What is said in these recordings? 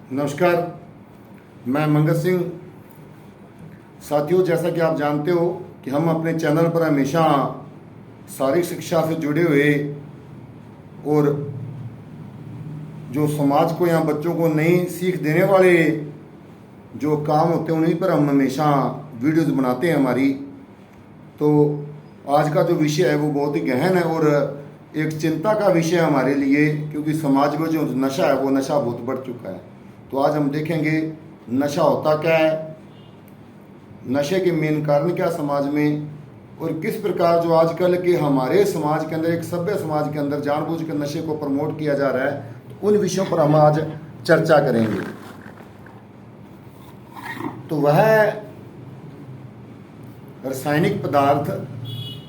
नमस्कार, मैं मंगत सिंह। साथियों, जैसा कि आप जानते हो कि हम अपने चैनल पर हमेशा शारीरिक शिक्षा से जुड़े हुए और जो समाज को या बच्चों को नई सीख देने वाले जो काम होते हैं उन्हीं पर हम हमेशा वीडियोज़ बनाते हैं हमारी। तो आज का जो विषय है वो बहुत ही गहन है और एक चिंता का विषय है हमारे लिए, क्योंकि समाज में जो नशा है वो नशा बहुत बढ़ चुका है। तो आज हम देखेंगे नशा होता क्या है, नशे के मेन कारण क्या समाज में, और किस प्रकार जो आजकल के हमारे समाज के अंदर, एक सभ्य समाज के अंदर जानबूझकर नशे को प्रमोट किया जा रहा है। तो उन विषयों पर हम आज चर्चा करेंगे। तो वह रासायनिक पदार्थ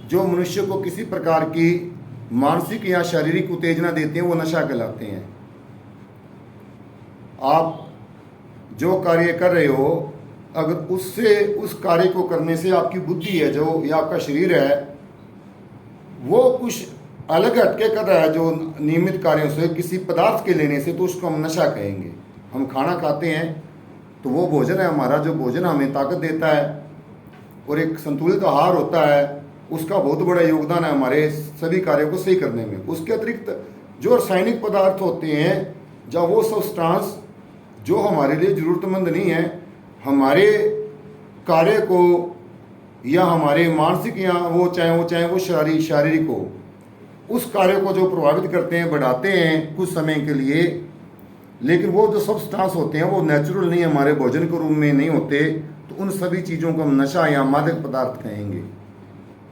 जो मनुष्य को किसी प्रकार की मानसिक या शारीरिक उत्तेजना देते हैं वो नशा कहलाते हैं। आप जो कार्य कर रहे हो, अगर उससे उस कार्य को करने से आपकी बुद्धि है जो या आपका शरीर है वो कुछ अलग हटके कर रहा है जो नियमित कार्यों से, किसी पदार्थ के लेने से, तो उसको हम नशा कहेंगे। हम खाना खाते हैं तो वो भोजन है हमारा, जो भोजन हमें ताकत देता है और एक संतुलित आहार होता है, उसका बहुत बड़ा योगदान है हमारे सभी कार्यों को सही करने में। उसके अतिरिक्त जो रासायनिक पदार्थ होते हैं, जब वो सब्सटेंस जो हमारे लिए ज़रूरतमंद नहीं है, हमारे कार्य को या हमारे मानसिक या वो चाहे वो शारीरिक हो, उस कार्य को जो प्रभावित करते हैं, बढ़ाते हैं कुछ समय के लिए, लेकिन वो जो सब्सटेंस होते हैं वो नेचुरल नहीं, हमारे भोजन के रूप में नहीं होते, तो उन सभी चीज़ों को हम नशा या मादक पदार्थ कहेंगे।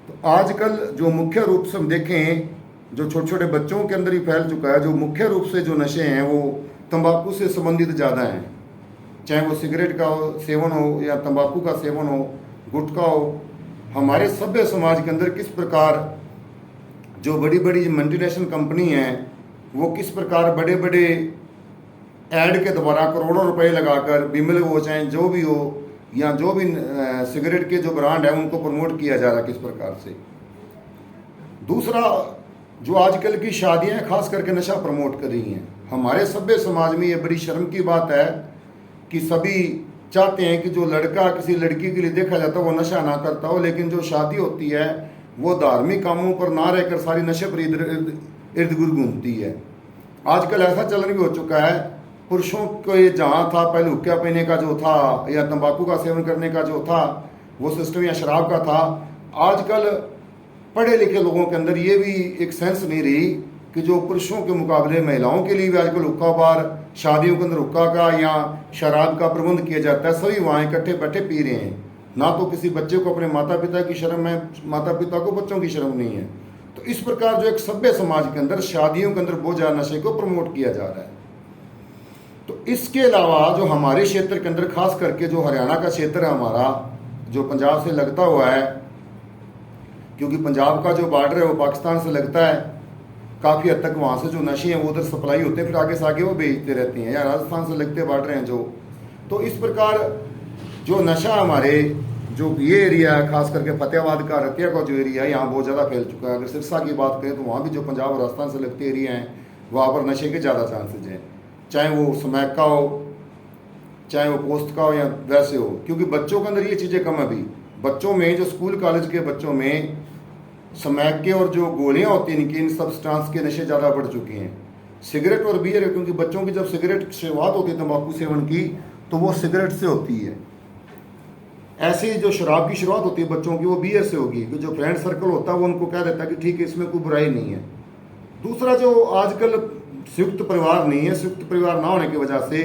तो आजकल जो मुख्य रूप से हम देखें, जो छोटे छोटे बच्चों के अंदर ही फैल चुका है, जो मुख्य रूप से जो नशे हैं वो तंबाकू से संबंधित ज़्यादा हैं। चाहे वो सिगरेट का सेवन हो या तंबाकू का सेवन हो, गुटखा हो। हमारे सभ्य समाज के अंदर किस प्रकार जो बड़ी बड़ी मल्टीनेशनल कंपनी हैं वो किस प्रकार बड़े बड़े ऐड के द्वारा करोड़ों रुपए लगाकर बिमल हो चाहे जो भी हो या जो भी सिगरेट के जो ब्रांड है उनको प्रमोट किया जा रहा है किस प्रकार से। दूसरा, जो आजकल की शादियां खास करके नशा प्रमोट कर रही हैं। हमारे सभ्य समाज में ये बड़ी शर्म की बात है कि सभी चाहते हैं कि जो लड़का किसी लड़की के लिए देखा जाता है वो नशा ना करता हो, लेकिन जो शादी होती है वो धार्मिक कामों पर ना रहकर सारी नशे पर इर्द गिर्द घूमती है। आजकल ऐसा चलन भी हो चुका है, पुरुषों को ये जहाँ था पहले हुक्का पीने का जो था या तंबाकू का सेवन करने का जो था वो सिस्टम या शराब का था, आजकल पढ़े लिखे लोगों के अंदर ये भी एक सेंस नहीं रही कि जो पुरुषों के मुकाबले महिलाओं के लिए भी आजकल हुक्का बार, शादियों के अंदर हुक्का का या शराब का प्रबंध किया जाता है। सभी वहाँ इकट्ठे बैठे पी रहे हैं। ना तो किसी बच्चे को अपने माता पिता की शर्म है, माता पिता को बच्चों की शर्म नहीं है। तो इस प्रकार जो एक सभ्य समाज के अंदर शादियों के अंदर बहुत ज़्यादा नशे को प्रमोट किया जा रहा है। तो इसके अलावा जो हमारे क्षेत्र के अंदर खास करके जो हरियाणा का क्षेत्र है हमारा, जो पंजाब से लगता हुआ है, क्योंकि पंजाब का जो बॉर्डर है वो पाकिस्तान से लगता है, काफ़ी हद तक वहाँ से जो नशे हैं वो उधर सप्लाई होते हैं, फिर आगे से आगे वो बेचते रहते हैं, या राजस्थान से लगते बॉर्डर हैं जो। तो इस प्रकार जो नशा हमारे जो ये एरिया है, खास करके फतेहाबाद का रतिया का जो एरिया है, यहाँ बहुत ज़्यादा फैल चुका है। अगर सिरसा की बात करें तो वहाँ भी जो पंजाब और राजस्थान से लगते एरिया हैं वहाँ पर नशे के ज़्यादा चांसेज हैं, चाहे वो स्मैक का हो, चाहे वो पोस्ट का हो या वैसे हो, क्योंकि बच्चों के अंदर ये चीज़ें कम है। अभी बच्चों में, जो स्कूल कॉलेज के बच्चों में स्मैक के और जो गोलियां होती हैं इनकी, इन सब्सटेंस के नशे ज़्यादा बढ़ चुके हैं। सिगरेट और बियर, क्योंकि बच्चों की जब सिगरेट शुरुआत होती है तंबाकू सेवन की तो वो सिगरेट से होती है। ऐसे ही जो शराब की शुरुआत होती है बच्चों की वो बियर से होगी, क्योंकि जो फ्रेंड सर्कल होता है वो उनको कह देता है कि ठीक है इसमें कोई बुराई नहीं है। दूसरा, जो आजकल संयुक्त परिवार नहीं है, संयुक्त परिवार ना होने की वजह से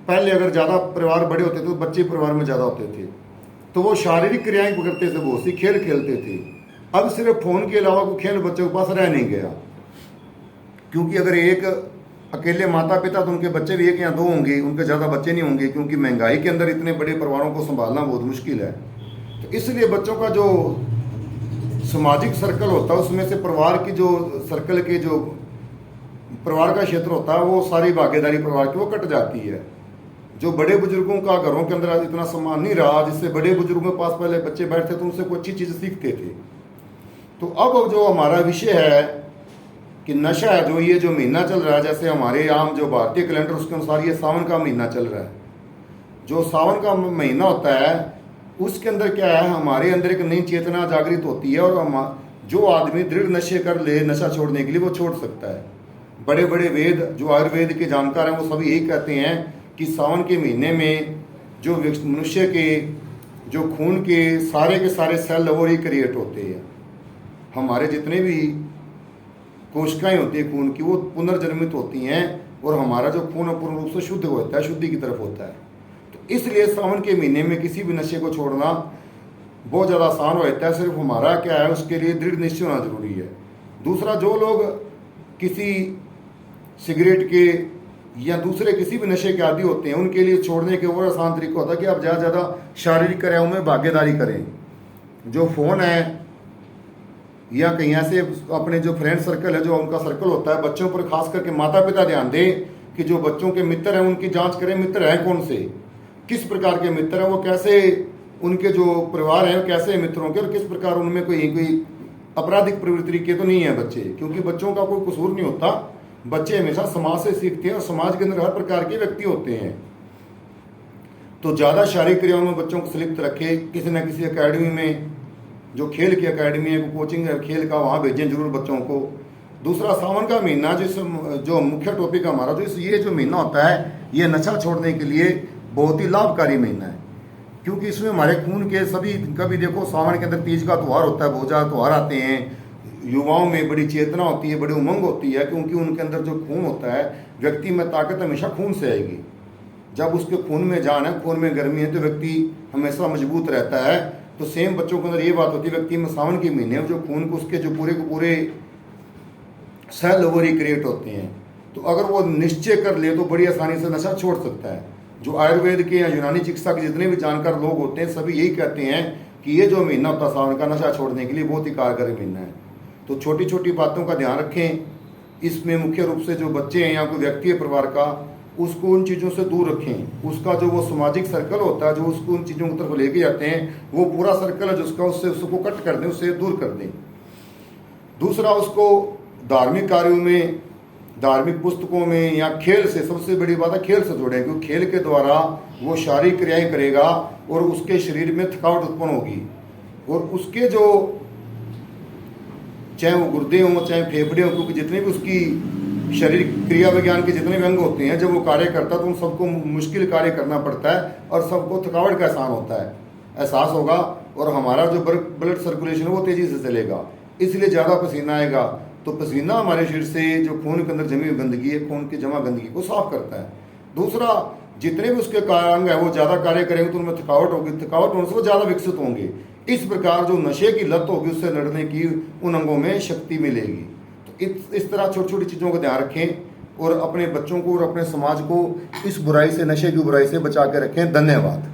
पहले अगर ज़्यादा परिवार बड़े होते थे तो बच्चे परिवार में ज़्यादा होते थे, तो वो शारीरिक क्रियाएं करते थे, बहुत सी खेल खेलते थे। अब सिर्फ फ़ोन के अलावा कोई खेल बच्चों के पास रह नहीं गया, क्योंकि अगर एक अकेले माता पिता तो उनके बच्चे भी एक या दो होंगे, उनके ज़्यादा बच्चे नहीं होंगे, क्योंकि महंगाई के अंदर इतने बड़े परिवारों को संभालना बहुत मुश्किल है। तो इसलिए बच्चों का जो सामाजिक सर्कल होता है उसमें से परिवार की जो सर्कल के जो परिवार का क्षेत्र होता है वो सारी भागीदारी परिवार की वो कट जाती है। जो बड़े बुजुर्गों का घरों के अंदर इतना सम्मान नहीं रहा, जिससे बड़े बुजुर्गों के पास पहले बच्चे बैठते तो उनसे कोई अच्छी चीज़ सीखते थे। तो अब जो हमारा विषय है कि नशा है जो ये जो महीना चल रहा है, जैसे हमारे आम जो भारतीय कैलेंडर उसके अनुसार ये सावन का महीना चल रहा है। जो सावन का महीना होता है उसके अंदर क्या है, हमारे अंदर एक नई चेतना जागृत होती है, और हम जो आदमी दृढ़ नशे कर ले नशा छोड़ने के लिए वो छोड़ सकता है। बड़े बड़े वेद जो आयुर्वेद के जानकार हैं वो सभी यही कहते हैं कि सावन के महीने में जो मनुष्य के जो खून के सारे सेल वो रिक्रिएट होते हैं। हमारे जितने भी कोशिकाएं होती है खून की वो पुनर्जन्मित होती हैं, और हमारा जो खून पूर्ण रूप से शुद्ध होता है, शुद्धि की तरफ होता है। तो इसलिए सावन के महीने में किसी भी नशे को छोड़ना बहुत ज़्यादा आसान होता है। सिर्फ हमारा क्या है, उसके लिए दृढ़ निश्चय होना जरूरी है। दूसरा, जो लोग किसी सिगरेट के या दूसरे किसी भी नशे के आदी होते हैं उनके लिए छोड़ने के और आसान तरीका होता है कि आप ज़्यादा से ज़्यादा शारीरिक क्रियाओं में भागीदारी करें। जो फ़ोन है या कहीं ऐसे अपने जो फ्रेंड सर्कल है, जो उनका सर्कल होता है, बच्चों पर खास करके माता पिता ध्यान दें कि जो बच्चों के मित्र हैं उनकी जांच करें, मित्र हैं कौन से, किस प्रकार के मित्र हैं, वो कैसे, उनके जो परिवार हैं कैसे मित्रों के, और किस प्रकार उनमें कोई आपराधिक प्रवृत्ति के तो नहीं है बच्चे, क्योंकि बच्चों का कोई कसूर नहीं होता। बच्चे हमेशा समाज से सीखते हैं और समाज के अंदर हर प्रकार के व्यक्ति होते हैं। तो ज़्यादा शारीरिक क्रियाओं में बच्चों को संलिप्त रखें। किसी न किसी एकेडमी में, जो खेल की एकेडमी है, कोचिंग है खेल का, वहाँ भेजें जरूर बच्चों को। दूसरा, सावन का महीना जो मुख्य टॉपिक हमारा ये जो महीना होता है ये नशा छोड़ने के लिए बहुत ही लाभकारी महीना है, क्योंकि इसमें हमारे खून के सभी, कभी देखो सावन के अंदर तीज का त्यौहार होता है, बहुत ज़्यादा त्यौहार आते हैं, युवाओं में बड़ी चेतना होती है, बड़ी उमंग होती है, क्योंकि उनके अंदर जो खून होता है, व्यक्ति में ताकत हमेशा खून से आएगी। जब उसके खून में जान है, खून में गर्मी है, तो व्यक्ति हमेशा मजबूत रहता है। तो सेम बच्चों के अंदर ये बात होती है, व्यक्ति में सावन के महीने में जो खून को उसके जो पूरे सेल वो रिक्रिएट होते हैं। तो अगर वो निश्चय कर ले तो बड़ी आसानी से नशा छोड़ सकता है। जो आयुर्वेद के या यूनानी चिकित्सा के जितने भी जानकार लोग होते हैं सभी यही कहते हैं कि ये जो महीना होता है सावन का, नशा छोड़ने के लिए बहुत ही कारगर महीना है। तो छोटी छोटी बातों का ध्यान रखें। इसमें मुख्य रूप से जो बच्चे हैं या कोई व्यक्ति है परिवार का, उसको उन चीज़ों से दूर रखें। उसका जो वो सामाजिक सर्कल होता है, जो उसको उन चीज़ों की तरफ लेके जाते हैं, वो पूरा सर्कल है जिसका, उससे उसको कट कर दें, उससे दूर कर दें। दूसरा, उसको धार्मिक कार्यों में, धार्मिक पुस्तकों में या खेल से, सबसे बड़ी बात है खेल से जोड़ें, क्योंकि खेल के द्वारा वो शारीरिक क्रियाएं करेगा और उसके शरीर में थकावट उत्पन्न होगी, और उसके जो चाहे वो गुर्दे हों चाहे फेफड़े हों, क्योंकि जितने भी उसकी शरीर क्रिया विज्ञान के जितने भी अंग होते हैं, जब वो कार्य करता है तो उन सबको मुश्किल कार्य करना पड़ता है और सबको थकावट का एहसास होगा, और हमारा जो ब्लड सर्कुलेशन है वो तेजी से चलेगा, इसलिए ज़्यादा पसीना आएगा। तो पसीना हमारे शरीर से जो खून के अंदर जमी हुई गंदगी है, खून की जमा गंदगी को साफ करता है। दूसरा, जितने भी उसके अंग है वो ज़्यादा कार्य करेंगे तो उनमें थकावट होगी, थकावट होने से वो ज़्यादा विकसित होंगे। इस प्रकार जो नशे की लत होगी उससे लड़ने की उन अंगों में शक्ति मिलेगी। तो इस तरह छोटी छोटी चीज़ों का ध्यान रखें और अपने बच्चों को और अपने समाज को इस बुराई से, नशे की बुराई से बचा के रखें। धन्यवाद।